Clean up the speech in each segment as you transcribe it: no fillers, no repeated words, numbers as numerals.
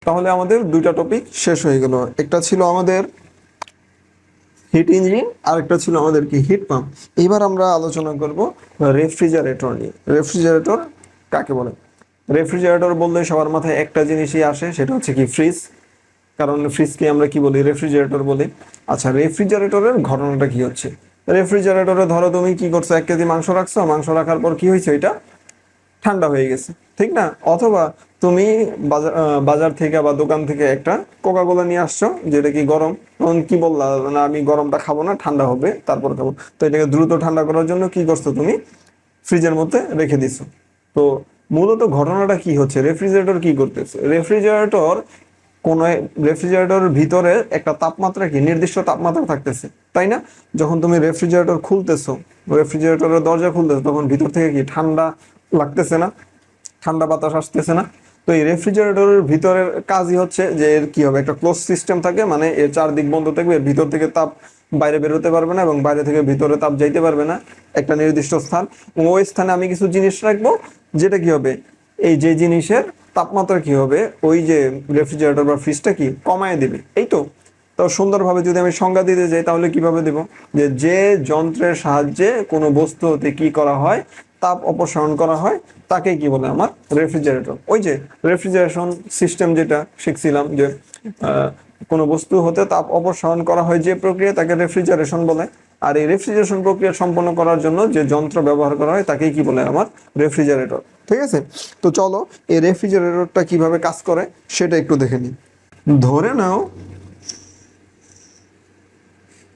তাহলে আমাদের দুইটা টপিক শেষ হয়ে গেল। একটা ছিল আমাদের হিট ইঞ্জিন, আর একটা ছিল আমাদের কি হিট পাম্প। এবার আমরা আলোচনা করব রেফ্রিজারেটর নিয়ে। রেফ্রিজারেটর কাকে বলে? রেফ্রিজারেটর বললে সবার মাথায় একটা জিনিসই আসে, সেটা হচ্ছে কি ফ্রিজ। কারণ ফ্রিজকে আমরা কি বলি? রেফ্রিজারেটর বলি। আচ্ছা, রেফ্রিজারেটরের ঘটনাটা কি হচ্ছে? রেফ্রিজারেটরে ধরো তুমি কি করছো, 1 কেজি মাংস রাখছো, মাংস রাখার পর কি হয়েছে, এটা ঠান্ডা হয়ে গেছে, ঠিক না? অথবা তুমি বাজার থেকে বা দোকান থেকে একটা কোকা কোলা নিয়ে আসছো, যেটা কি গরম, তখন কি বললা, না আমি গরমটা খাবো না, ঠান্ডা হবে তারপর খাবো। তো এটাকে দ্রুত ঠান্ডা করার জন্য কি করছো তুমি? ফ্রিজের মধ্যে রেখে দিছো। তো মূলত ঘটনাটা কি হচ্ছে, রেফ্রিজারেটর কি করতেছে? কোন রেফ্রিজারেটরের ভিতরে একটা তাপমাত্রা, কি নির্দিষ্ট তাপমাত্রা থাকতেছে, তাই না? যখন তুমি রেফ্রিজারেটর খুলতেছো, রেফ্রিজারেটরের দরজা খুলতেছো, তখন ভিতর থেকে কি ঠান্ডা লাগতেছে না? ঠান্ডা বাতাস আসতেছে না? তো এই রেফ্রিজারেটরের ভিতরের কাজই হচ্ছে যে এর কি হবে, একটা ক্লোজ সিস্টেম থাকে, মানে এর চারদিক বন্ধ থাকবে, এর ভিতর থেকে তাপ বাইরে বেরোতে পারবে না এবং বাইরে থেকে ভিতরে তাপ যাইতে পারবে না একটা নির্দিষ্ট স্থান। এবং ওই স্থানে আমি কিছু জিনিস রাখবো, যেটা কি হবে, এই যে জিনিসের তাপমাত্রা কি হবে, ওই যে রেফ্রিজারেটর বা ফ্রিজটা কি কমায় দিবে, এই তো। তো সুন্দরভাবে যদি আমি সংজ্ঞা দিতে যাই, তাহলে কিভাবে দেব, যে যে যন্ত্রের সাহায্যে কোনো বস্তু হতে কি করা হয়, তাপ অপসারণ করা হয়, তাকে কি বলে আমার রেফ্রিজারেটর। ওই যে রেফ্রিজারেশন সিস্টেম যেটা শিখছিলাম, যে কোনো বস্তু হতে তাপ অপসারণ করা হয় যে প্রক্রিয়া, তাকে রেফ্রিজারেশন বলে। আর এই রেফ্রিজারেশন প্রক্রিয়া সম্পন্ন করার জন্য যে যন্ত্র ব্যবহার করা হয়, তাকেই কি বলে আমার রেফ্রিজারেটর। ঠিক আছে? তো চলো এই রেফ্রিজারেটরটা কিভাবে কাজ করে সেটা একটু দেখে নিই। ধরে নাও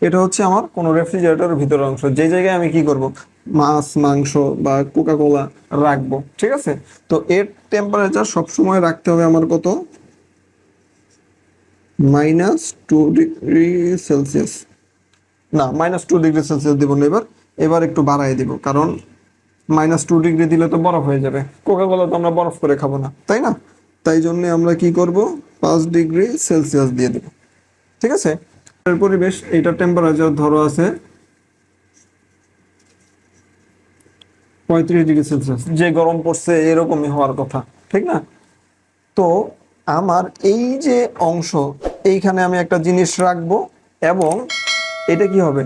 এটা হচ্ছে আমার কোনো রেফ্রিজারেটরের ভিতরের অংশ, যে জায়গায় আমি কি করব, মাছ মাংস বা কোকা কোলা রাখবো। ঠিক আছে? তো এর টেম্পারেচার সবসময় রাখতে হবে আমার কত, -2 ডিগ্রি সেলসিয়াস। না, -2 ডিগ্রি সেলসিয়াস দিব না, এবার এবার একটু বাড়াই দিব, কারণ -2 ডিগ্রি দিলে তো বরফ হয়ে যাবে। কোকা কোলা তো আমরা বরফ করে খাবো না, তাই না? তাই জন্য আমরা কি করব, 5 ডিগ্রি সেলসিয়াস দিয়ে দেব। ঠিক আছে? এর পরিবেশ, এইটার টেম্পারেচার ধরো আছে 35 ডিগ্রি সেলসিয়াস। যে গরম পড়ছে এরকমই হওয়ার কথা, ঠিক না? তো আমার এই যে অংশ, এইখানে আমি একটা জিনিস রাখবো এবং এটা কি হবে,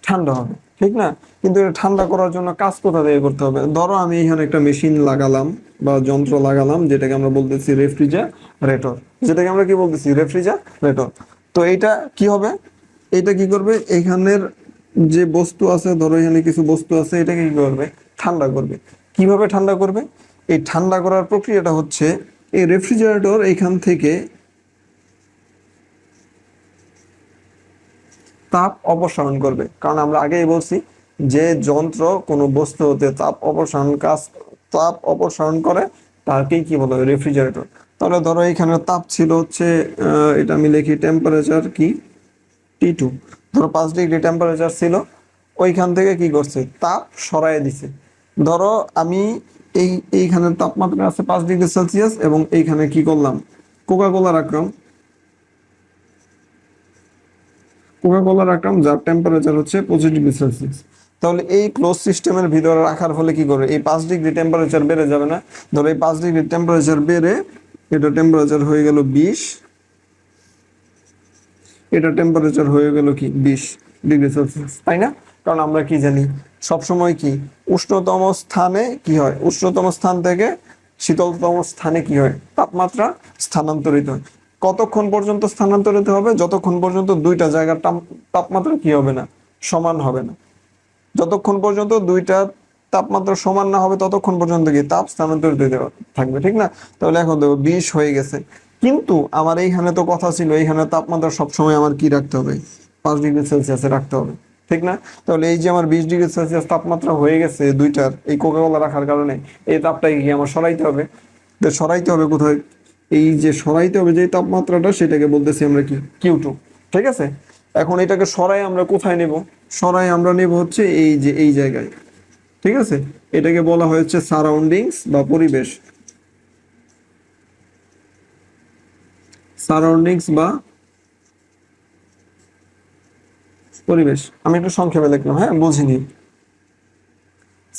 ঠান্ডা হবে, ঠিক না? কিন্তু এটা ঠান্ডা করার জন্য কাজ কোথা থেকে করতে হবে? ধরো আমি এখানে একটা মেশিন লাগালাম বা যন্ত্র লাগালাম, যেটাকে আমরা বলতেছি রেফ্রিজারেটর। যেটাকে আমরা কি বলতেছি, রেফ্রিজারেটর। তো এইটা কি হবে, এটা কি করবে, এখানের যে বস্তু আছে, ধরো এখানে কিছু বস্তু আছে, এটাকে কি করবে, ঠান্ডা করবে। কিভাবে ঠান্ডা করবে? এই ঠান্ডা করার প্রক্রিয়াটা হচ্ছে, এই রেফ্রিজারেটর এখান থেকে তাপ অপসারণ করবে। কারণ আমরা আগেই বলছি, যে যন্ত্র কোনো বস্তু হতে তাপ অপসারণ করে, তাকেই কি বলে, রেফ্রিজারেটর। তাহলে ধরো এখানে তাপ ছিল হচ্ছে, এটা আমি লিখি টেম্পারেচার কি, T2। ধরো 5 ডিগ্রি টেম্পারেচার ছিল, ওইখান থেকে কি করছে, তাপ সরায় দিছে। ধরো আমি এইখানের তাপমাত্রা আছে 5 ডিগ্রি সেলসিয়াস, এবং এইখানে কি করলাম, কোকা কোলা রাখলাম, যার টেম্পারেচার হচ্ছে 25 ডিগ্রি সেলসিয়াস। তাহলে এই ক্লোজ সিস্টেমের ভিতরে রাখার ফলে কি করে, এই 5 ডিগ্রি টেম্পারেচার বেড়ে যাবে না? ধরো এই 5 ডিগ্রি টেম্পারেচার বেড়ে এটা টেম্পারেচার হয়ে গেল 20, এটা টেম্পারেচার হয়ে গেল কি 20 ডিগ্রি সেলসিয়াস, তাই না? কারণ আমরা কি জানি, সবসময় কি উষ্ণতম স্থানে কি হয়, উষ্ণতম স্থান থেকে শীতলতম স্থানে কি হয়, তাপমাত্রা স্থানান্তরিত হয়। কতক্ষণ পর্যন্ত স্থানান্তরিত হবে? যতক্ষণ পর্যন্ত দুইটা জায়গার তাপমাত্রা কি হবে না, সমান হবে না। যতক্ষণ পর্যন্ত দুইটা তাপমাত্রা সমান না হবে, ততক্ষণ পর্যন্ত কি তাপ স্থানান্তরিত থাকবে, ঠিক না? তাহলে এখন দেখো 20 হয়ে গেছে, কিন্তু আমার এইখানে তো কথা ছিল, এইখানে তাপমাত্রা সবসময় আমার কি রাখতে হবে, 5 ডিগ্রি সেলসিয়াসে রাখতে হবে, ঠিক না? তাহলে এই যে আমার 20 ডিগ্রি সেলসিয়াস তাপমাত্রা হয়ে গেছে দুইটার, এই কোকা কোলা রাখার কারণে, এই তাপটাকে কি আমার সরাইতে হবে। তো সরাইতে হবে কোথায়, এই যে সরাইতে হবে যে তাপমাত্রাটা, সেটাকে বলতেছি আমরা কি, Q2। ঠিক আছে? এখন এটাকে সরাই আমরা কোথায় নেব, সরাই আমরা নেব হচ্ছে এই যে এই জায়গায়। ঠিক আছে? এটাকে বলা হয়েছে সারাউন্ডিংস বা পরিবেশ, সারাউন্ডিংস বা পরিবেশ। আমি একটু সংক্ষেপে লিখলাম, হ্যাঁ বুঝিনি।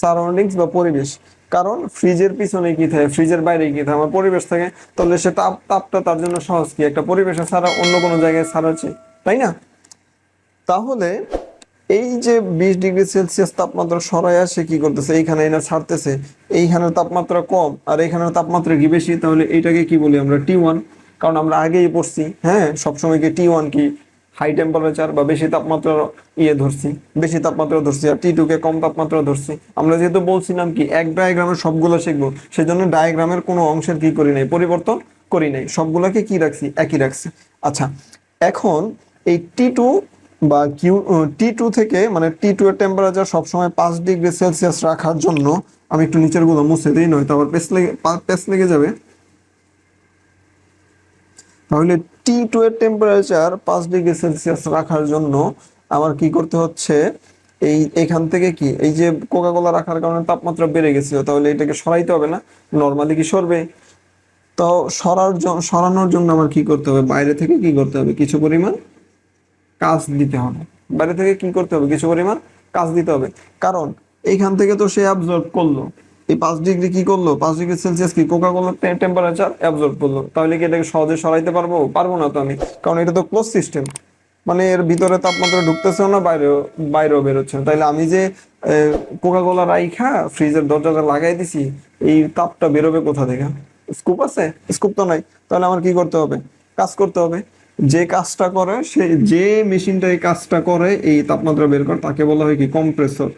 সারাউন্ডিংস বা পরিবেশ। কারণ ফ্রিজের পিছনে কি থাকে, ফ্রিজের বাইরে কি থাকে, আমার পরিবেশ থাকে। তাহলে সে তাপটা তার জন্য সহজ কি, একটা পরিবেশে ছাড়া অন্য কোনো জায়গায় ছাড়াচ্ছে, তাই না? তাহলে এই যে 20 ডিগ্রি সেলসিয়াস তাপমাত্রা সরাই আসে কি করতেছে, এইখানে এনে ছাড়তেছে, এইখানের তাপমাত্রা কম আর এইখানের তাপমাত্রা কি বেশি, তাহলে এইটাকে কি বলি আমরা, T1। কারণ আমরা আগেই পড়ছি, হ্যাঁ, সবসময় কি T1 কি হাই টেম্পারেচার বা বেশি তাপমাত্রা ধরছি, বেশি তাপমাত্রা ধরছি, আর T2 কে কম তাপমাত্রা ধরছি। আমরা যেহেতু বলছিলাম কি এক ডায়াগ্রামের সবগুলো শিখবো, সেজন্য ডায়াগ্রামের কোনো অংশের কি করি নাই, পরিবর্তন করি নাই, সবগুলোকে কি রাখছি, একই রাখছি। আচ্ছা, এখন এই T2 বা T2 থেকে, মানে T2 এর টেম্পারেচার সবসময় 5 ডিগ্রি সেলসিয়াস রাখার জন্য, আমি একটু নিচের গুলো মুছে দিই, নয়তো আবার পেস লেগে যাবে। তাহলে T2 এর টেম্পারেচার 5 ডিগ্রি সেলসিয়াস রাখার জন্য আমার কি করতে হচ্ছে, এখান থেকে কি, এই যে কোকা কোলা রাখার কারণে তাপমাত্রা বেড়ে গেছিল, তাহলে এটাকে সরাইতে হবে না, নর্মালি কি সরবে। তো সরানোর জন্য আমার কি করতে হবে, বাইরে থেকে কি করতে হবে, কিছু পরিমাণ কাজ দিতে হবে। বাইরে থেকে কি করতে হবে, কিছু পরিমাণ কাজ দিতে হবে। কারণ এইখান থেকে তো সে অ্যাবজর্ব করলো, এই 5 ডিগ্রি কি করলো, 5 ডিগ্রি সেলসিয়াস কি কোকা কোলার টেম্পারেচার অ্যাবজর্ব করলো। তাহলে কি এটাকে সহজে সরাইতে পারবো, পারবো না তো আমি, কারণ এটা তো ক্লোজ সিস্টেম, মানে এর ভিতরে তাপমাত্রা ঢুকতেছেও না, বাইরেও বেরোচ্ছে না। তাইলে আমি যে কোকা কোলা রাইখা ফ্রিজের দরজাটা লাগাই দিছি, এই তাপটা বেরোবে কোথা থেকে, স্কুপ আছে, স্কুপ তো নাই। তাহলে আমার কি করতে হবে, কাজ করতে হবে। যে কাজটা করে, সে যে মেশিনটা এই কাজটা করে এই তাপমাত্রা বের করে, তাকে বলা হয় কি, কম্প্রেসর।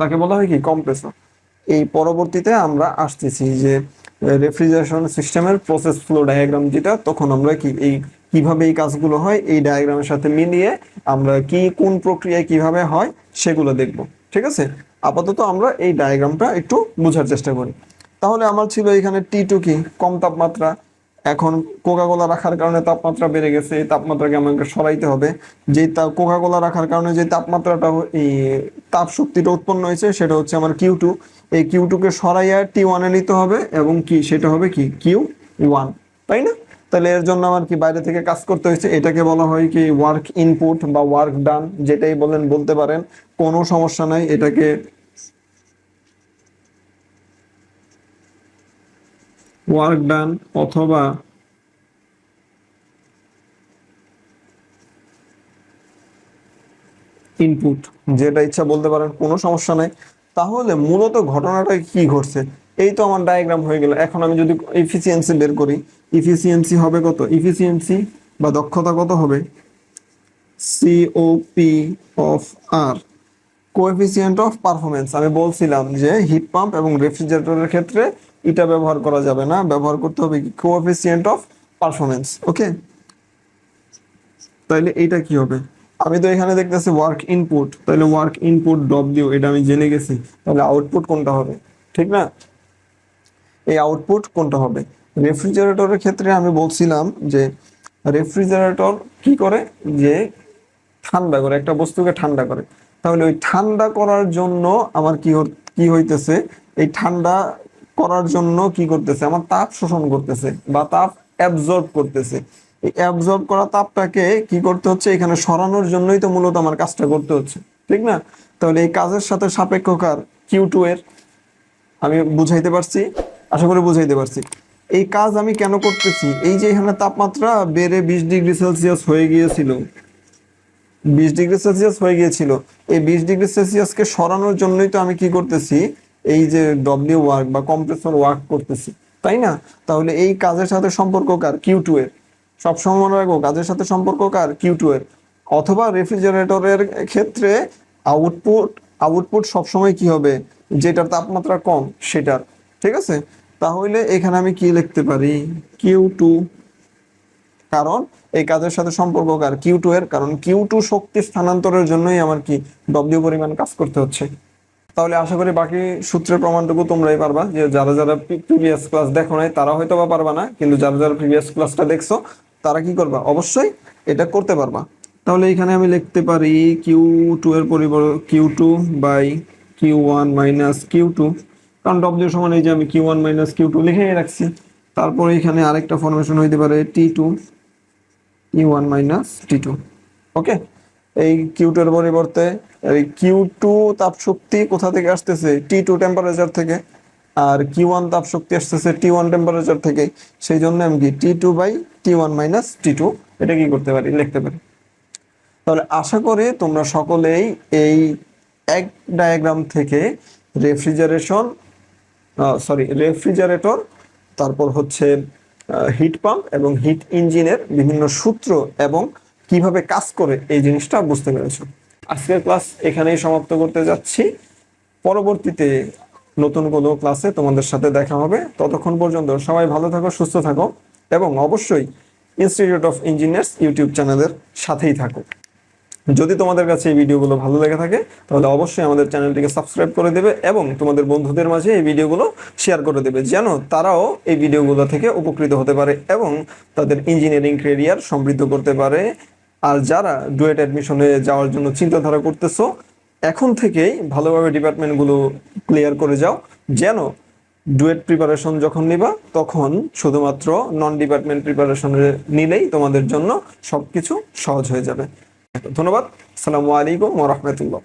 তাকে বলা হয় কি, কম্প্রেসর। এই পরবর্তীতে আমরা আসতেছি যে রেফ্রিজারেশন সিস্টেমের প্রসেস ফ্লো ডায়াগ্রাম যেটা, তখন আমরা কি এই কিভাবে এই কাজগুলো হয় এই ডায়াগ্রামের সাথে মিলিয়ে আমরা কি কোন প্রক্রিয়ায় কিভাবে হয় সেগুলো দেখব। ঠিক আছে, আপাতত আমরা এই ডায়াগ্রামটা একটু বোঝার চেষ্টা করি। তাহলে আমার ছিল এখানে T2 কি, কম তাপমাত্রা। এখন কোকা কোলা রাখার কারণে তাপমাত্রা বেড়ে গেছে, এই তাপমাত্রাকে আমাকে সরাইতে হবে। যে কোকা কোলা রাখার কারণে যে তাপমাত্রাটা, এই তাপ শক্তিটা উৎপন্ন হয়েছে, সেটা হচ্ছে আমার Q2। এই Q2 কে সরাইয়া T1 এ নিতে হবে, এবং কি সেটা হবে কি Q1, তাই না? তাহলে এর জন্য আমার কি বাইরে থেকে কাজ করতে হয়েছে, এটাকে বলা হয় কি ওয়ার্ক ইনপুট বা ওয়ার্ক ডান, যেটাই বলেন বলতে পারেন, কোনো সমস্যা নাই। এটাকে ওয়ার্ক ডান অথবা ইনপুট, যেটা ইচ্ছা বলতে পারেন, কোনো সমস্যা নাই। তাহলে মূলত ঘটনাটা কি ঘটছে, এই তো আমার ডায়াগ্রাম হয়ে গেল। এখন আমি যদি ইফিসিয়েন্সি বের করি, ইফিসিয়েন্সি হবে কত, ইফিসিয়েন্সি বা দক্ষতা কত হবে, COP of R, coefficient of performance. আমি বলছিলাম যে হিট পাম্প এবং রেফ্রিজারেটরের ক্ষেত্রে এটা ব্যবহার করা যাবে না, ব্যবহার করতে হবে কি, কোএফিসিয়েন্ট অফ পারফরমেন্স। ওকে, তাইলে এইটা কি হবে, আমি তো এখানে দেখতেছি ওয়ার্ক ইনপুট, তাহলে ওয়ার্ক ইনপুট ডব্লিউ, এটা আমি জেনে গেছি। তাহলে আউটপুট কোনটা হবে, ঠিক না? এই আউটপুট কোনটা হবে, রেফ্রিজারেটরের ক্ষেত্রে আমি বলছিলাম যে রেফ্রিজারেটর কি করে, যে ঠান্ডা করে, একটা বস্তুকে ঠান্ডা করে। তাহলে ওই ঠান্ডা করার জন্য আমার কি হইতেছে, এই ঠান্ডা করার জন্য কি করতেছে, আমার তাপ শোষণ করতেছে বা তাপ অ্যাবজর্ব করতেছে। এই অ্যাবজর্ব করা তাপটাকে কি করতে হচ্ছে, এখানে সরানোর জন্যই তো মূলত আমার কাজটা করতে হচ্ছে, ঠিক না? তাহলে এই কাজের সাথে সাপেক্ষ কার, Q2 এর। আমি বুঝাইতে পারছি, আশা করি বুঝাইতে পারছি। এই কাজ আমি কেন করতেছি, এই যে এখানে তাপমাত্রা বেড়ে 20 ডিগ্রি সেলসিয়াস হয়ে গিয়েছিল, 20 ডিগ্রি সেলসিয়াস হয়ে গিয়েছিল, এই 20 ডিগ্রি সেলসিয়াসকে সরানোর জন্যই তো আমি কি করতেছি, এই যে ডব্লিউ ওয়ার্ক বা কম্প্রেসর ওয়ার্ক করতেছি, তাই না? তাহলে এই কাজের সাথে সম্পর্ক কার, Q2 এর। সবসময় মনে রাখবো, কাজের সাথে সম্পর্ক কার, Q2 এর। অথবা রেফ্রিজারেটরের ক্ষেত্রে আউটপুট, আউটপুট সবসময় কি হবে, যেটার তাপমাত্রা কম সেটার। ঠিক আছে, তাহলে এখানে আমি কি লিখতে পারি, Q2, কারণ এই কাজের সাথে সম্পর্ক কার, Q2 এর। কারণ Q2 শক্তি স্থানান্তরের জন্যই আমার কি W পরিমাণ কাজ করতে হচ্ছে। তাহলে আশা করি বাকি সূত্রের প্রমাণটুকু তোমরাই পারবা, যে যারা যারা প্রিভিয়াস ক্লাস দেখো নাই তারা হয়তো বা পারবা না, কিন্তু যারা যারা প্রিভিয়াস ক্লাসটা দেখছো তারা কি করবা, অবশ্যই এটা করতে পারবা। তাহলে এখানে আমি লিখতে পারি Q2 এর পরিবর্তে Q2 by Q1 minus Q2, কারণ W সমান এই যে আমি Q1 মাইনাস Q2 লিখে রাখছি। তারপরে এখানে আরেকটা ফরমেশন হইতে পারে T2 T1 মাইনাস T2। ওকে, এই Q2 এর পরিবর্তে এই Q2 তাপ শক্তি কোথা থেকে আসতেছে, T2 টেম্পারেচার থেকে, আর Q1 তাপ শক্তি আসতেছে T1 টেম্পারেচার থেকে। সেই জন্য আমি কি T2/T1 মাইনাস T2 এটা কি করতে পারি, লিখতে পারি। তাহলে আশা করি তোমরা সকলেই এই এক ডায়াগ্রাম থেকে রেফ্রিজারেটর, তারপর হচ্ছে হিট পাম্প এবং হিট ইঞ্জিনের বিভিন্ন সূত্র এবং কিভাবে কাজ করে এই জিনিসটা বুঝতে পেরেছো। আজকের ক্লাস এখানেই সমাপ্ত করতে যাচ্ছি। পরবর্তীতে নতুন কোনো ক্লাসে তোমাদের সাথে দেখা হবে। ততক্ষণ পর্যন্ত সবাই ভালো থাকো, সুস্থ থাকো এবং অবশ্যই ইনস্টিটিউট অফ ইঞ্জিনিয়ার্স ইউটিউব চ্যানেলের সাথেই থাকো। যদি তোমাদের কাছে এই ভিডিওগুলো ভালো লেগে থাকে তাহলে অবশ্যই আমাদের চ্যানেলটিকে সাবস্ক্রাইব করে দেবে এবং তোমাদের বন্ধুদের মাঝে এই ভিডিওগুলো শেয়ার করে দেবে, যেন তারাও এই ভিডিওগুলো থেকে উপকৃত হতে পারে এবং তাদের ইঞ্জিনিয়ারিং ক্যারিয়ার সমৃদ্ধ করতে পারে। আর যারা ডুয়েট অ্যাডমিশনে যাওয়ার জন্য চিন্তাধারা করতেছো, এখন থেকেই ভালোভাবে ডিপার্টমেন্টগুলো ক্লিয়ার করে যাও, যেন ডুয়েট প্রিপারেশন যখন নিবা তখন শুধুমাত্র নন ডিপার্টমেন্ট প্রিপারেশন নিলেই তোমাদের জন্য সবকিছু সহজ হয়ে যাবে। ধন্যবাদ। আসসালামু আলাইকুম ওয়া রাহমাতুল্লাহ।